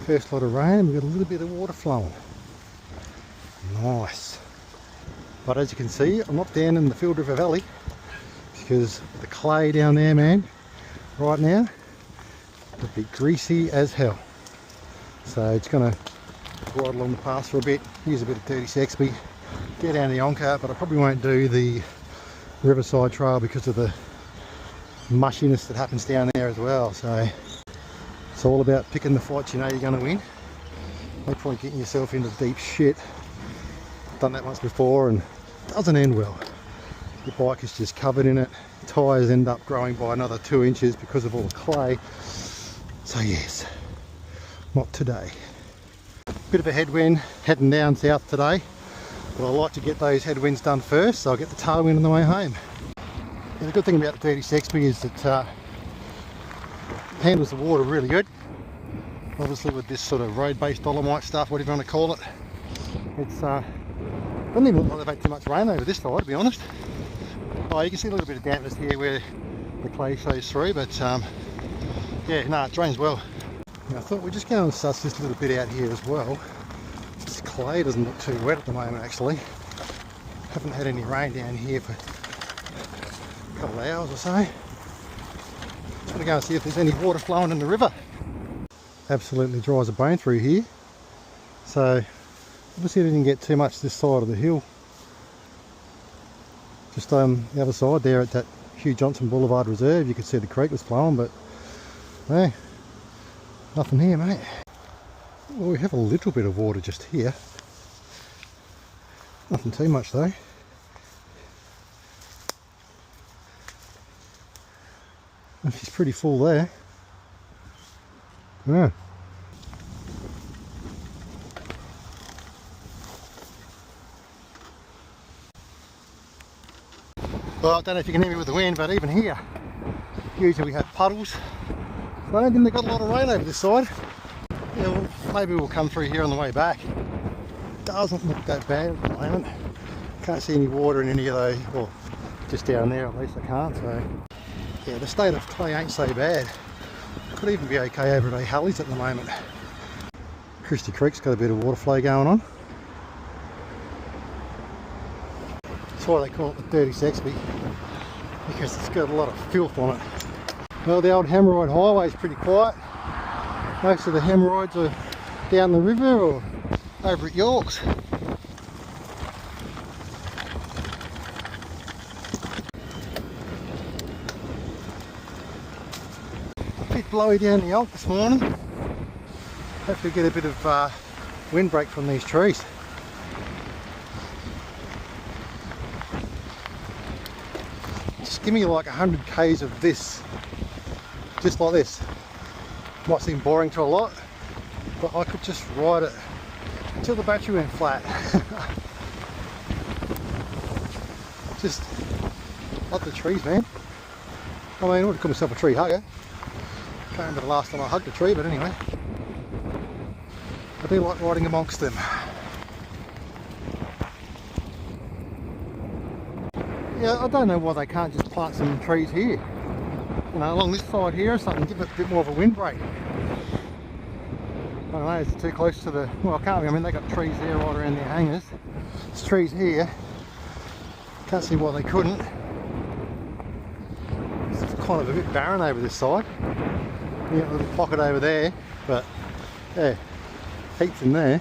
First lot of rain and we've got a little bit of water flowing. Nice. But as you can see, I'm not down in the Field River Valley because the clay down there, man, right now would be greasy as hell. So it's going to ride along the path for a bit, use a bit of dirty Sexpy, get down the Onka, but I probably won't do the Riverside Trail because of the mushiness that happens down there as well. So it's all about picking the fights you know you're going to win. No point getting yourself into deep shit. Done that once before and it doesn't end well. Your bike is just covered in it. Tyres end up growing by another 2 inches because of all the clay. So yes, not today. Bit of a headwind heading down south today, but I like to get those headwinds done first so I'll get the tailwind on the way home. And the good thing about the dirty Sexpy is that it handles the water really good. Obviously with this sort of road-based dolomite stuff, whatever you want to call it, it's doesn't even look like they've had too much rain over this side, to be honest. Oh, you can see a little bit of dampness here where the clay shows through, but yeah, no, it drains well. Now, I thought we'd just go and suss this little bit out here as well. This clay doesn't look too wet at the moment, actually. Haven't had any rain down here for a couple of hours or so. Just want to go and see if there's any water flowing in the river. Absolutely dry as a bone through here. So obviously I didn't get too much this side of the hill. Just the other side there at that Hugh Johnson Boulevard Reserve, you could see the creek was flowing, but hey, nothing here, mate. Well, we have a little bit of water just here. Nothing too much though. She's pretty full there. Yeah. Well, I don't know if you can hear me with the wind, but even here, usually we have puddles. So I don't think they've got a lot of rain over this side. Yeah, well, maybe we'll come through here on the way back. Doesn't look that bad at the moment. Can't see any water in any of those, well, just down there at least I can't, so. Yeah, the state of clay ain't so bad. Could even be okay over at Hallies at the moment. Christie Creek's got a bit of water flow going on. That's why they call it the dirty Sexpy, because it's got a lot of filth on it. Well, the old hemorrhoid highway is pretty quiet. Most of the hemorrhoids are down the river or over at York's. A bit blowy down the Onka this morning. Hopefully get a bit of windbreak from these trees. Just give me like 100 k's of this, just like this. Might seem boring to a lot, but I could just ride it until the battery went flat. Just love the trees, man. I mean, I would call myself a tree hugger. Can't remember the last time I hugged a tree, but anyway. I do like riding amongst them. Yeah, I don't know why they can't just plant some trees here. You know, along this side here or something, give it a bit more of a windbreak. I don't know, it's too close to the, well, I can't, I mean, they got trees there right around their hangers. There's trees here. Can't see why they couldn't. It's kind of a bit barren over this side. Yeah, a little pocket over there, but yeah, heaps in there.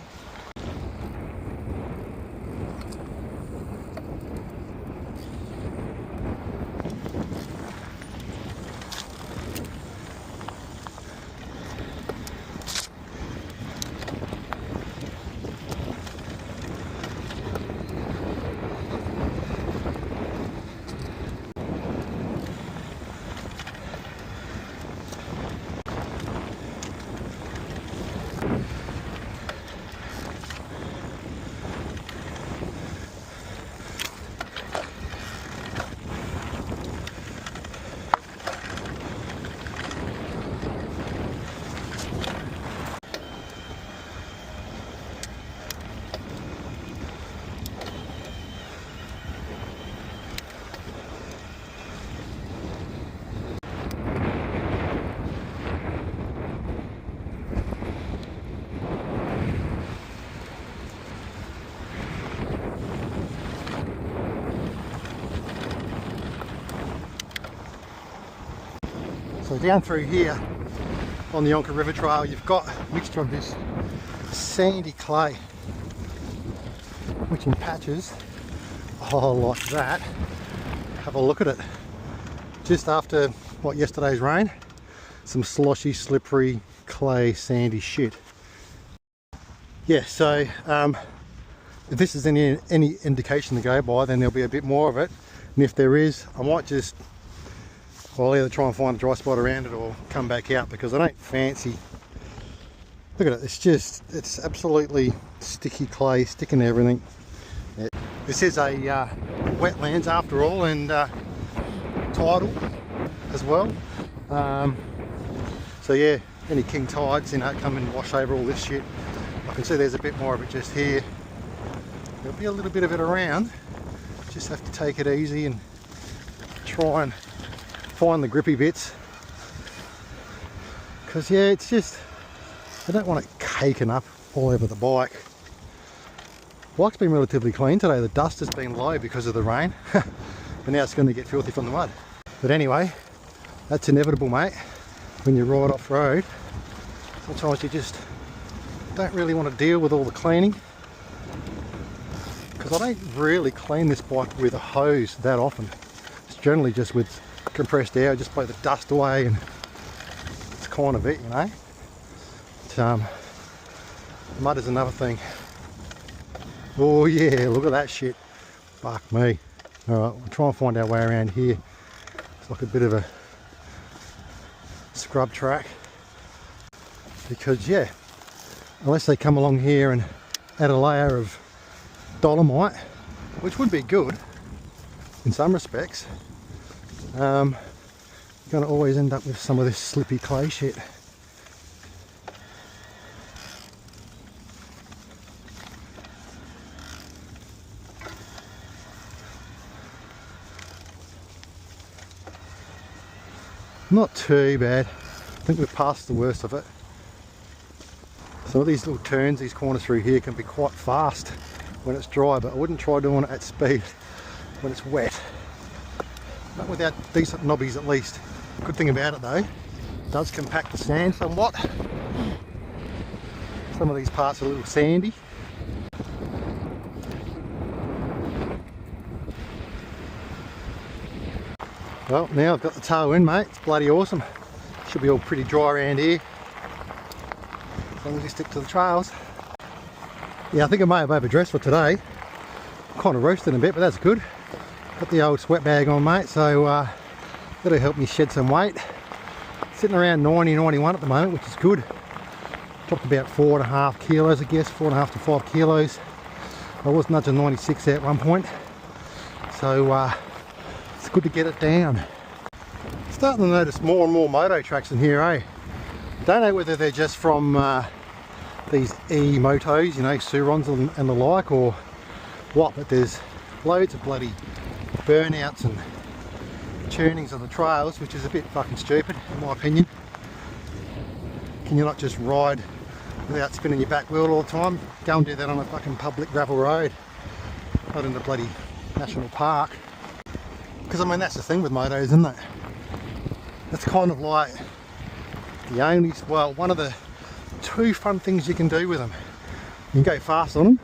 So down through here on the Onka River Trail, you've got a mixture of this sandy clay, which in patches, oh, like that. Have a look at it. Just after, what, yesterday's rain, some sloshy, slippery, clay, sandy shit. Yeah, so if this is any indication to go by, then there'll be a bit more of it. And if there is, I might just, I'll either try and find a dry spot around it or come back out, because I don't fancy, look at it, it's absolutely sticky clay, sticking to everything. Yeah. This is a wetlands after all, and tidal as well. So yeah, any king tides, you know, come and wash over all this shit. I can see there's a bit more of it just here. There'll be a little bit of it around. Just have to take it easy and try and find the grippy bits. Because yeah, it's just, I don't want it caking up all over the bike. Bike's been relatively clean today. The dust has been low because of the rain. But now it's going to get filthy from the mud. But anyway, that's inevitable, mate. When you ride off road, sometimes you just don't really want to deal with all the cleaning, because I don't really clean this bike with a hose that often. It's generally just with compressed air, just blow the dust away, and it's kind of it, you know. But, mud is another thing. Oh yeah, look at that shit. Fuck me. Alright, we'll try and find our way around here. It's like a bit of a scrub track, because yeah, unless they come along here and add a layer of dolomite, which would be good in some respects, you're going to always end up with some of this slippy clay shit. Not too bad. I think we've passed the worst of it. Some of these little turns, these corners through here can be quite fast when it's dry, but I wouldn't try doing it at speed when it's wet. But without decent knobbies at least. Good thing about it though, it does compact the sand somewhat. Some of these parts are a little sandy. Well, now I've got the toe in, mate. It's bloody awesome. Should be all pretty dry around here, as long as you stick to the trails. Yeah, I think I may have overdressed for today. I'm kind of roasting a bit, but that's good. Got the old sweat bag on, mate, so that'll help me shed some weight. Sitting around 90, 91 at the moment, which is good. Dropped about 4.5 kilos, I guess, 4.5 to 5 kilos. I was nudging 96 at one point, so it's good to get it down. Starting to notice more and more moto tracks in here, eh? Don't know whether they're just from these e-motos, you know, Surons and the like, or what, but there's loads of bloody burnouts and tunings on the trails, which is a bit fucking stupid in my opinion. Can you not just ride without spinning your back wheel all the time? Go and do that on a fucking public gravel road, not in the bloody national park. Because I mean, that's the thing with motos, isn't it? It's kind of like the only, well, one of the two fun things you can do with them. You can go fast on them,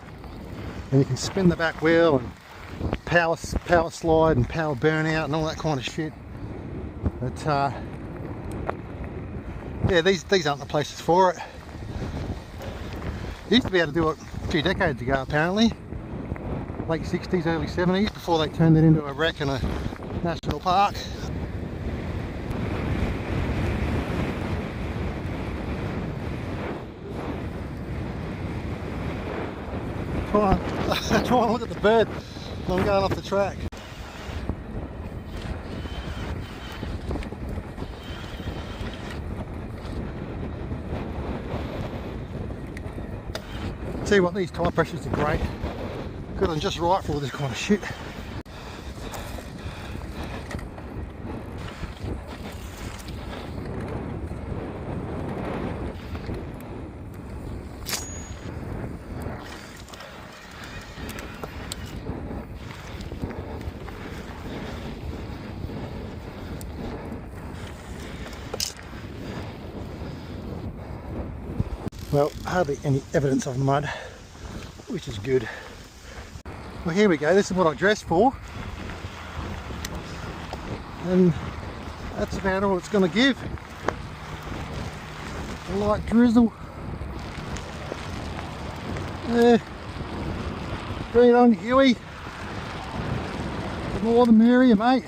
and you can spin the back wheel and power slide and power burnout and all that kind of shit. But yeah, these aren't the places for it. You used to be able to do it a few decades ago, apparently. Late 60s, early 70s, before they turned it into a wreck in a national park. Try and look at the bird when I'm going off the track. Tell you what, these tyre pressures are great. Good and just right for all this kind of shit. Well, hardly any evidence of mud, which is good. Well, here we go. This is what I dressed for. And that's about all it's going to give. A light drizzle. Bring it on, Huey. The more the merrier, mate.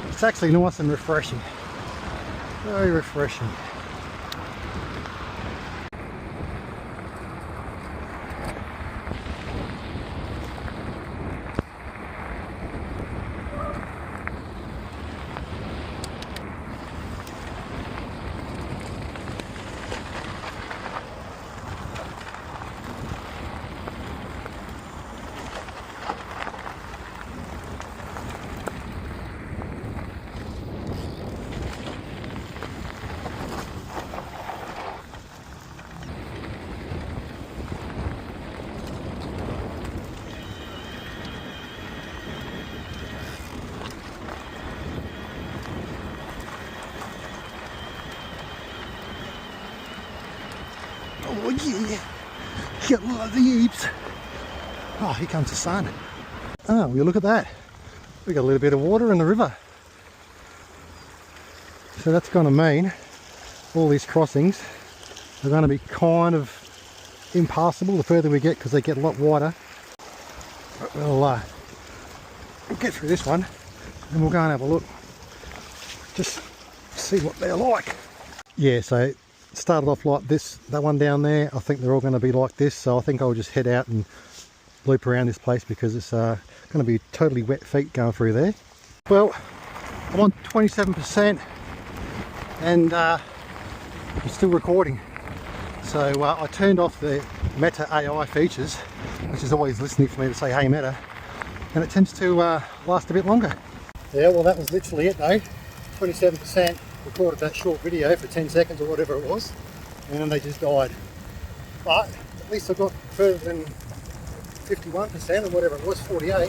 It's actually nice and refreshing. Very refreshing. Oh yeah, get a lot of the eaves. Oh, here comes the sun. Oh, well, look at that. We got a little bit of water in the river. So that's going to mean all these crossings are going to be kind of impassable the further we get, because they get a lot wider. But we'll get through this one and we'll go and have a look. Just see what they're like. Yeah, so it started off like this, that one down there. I think they're all going to be like this, so I think I'll just head out and loop around this place, because it's going to be totally wet feet going through there. Well, I'm on 27% and I'm still recording. So I turned off the Meta AI features, which is always listening for me to say hey Meta, and it tends to last a bit longer. Yeah, well that was literally it though. 27%, recorded that short video for 10 seconds or whatever it was, and then they just died. But at least I got further than 51% or whatever it was, 48.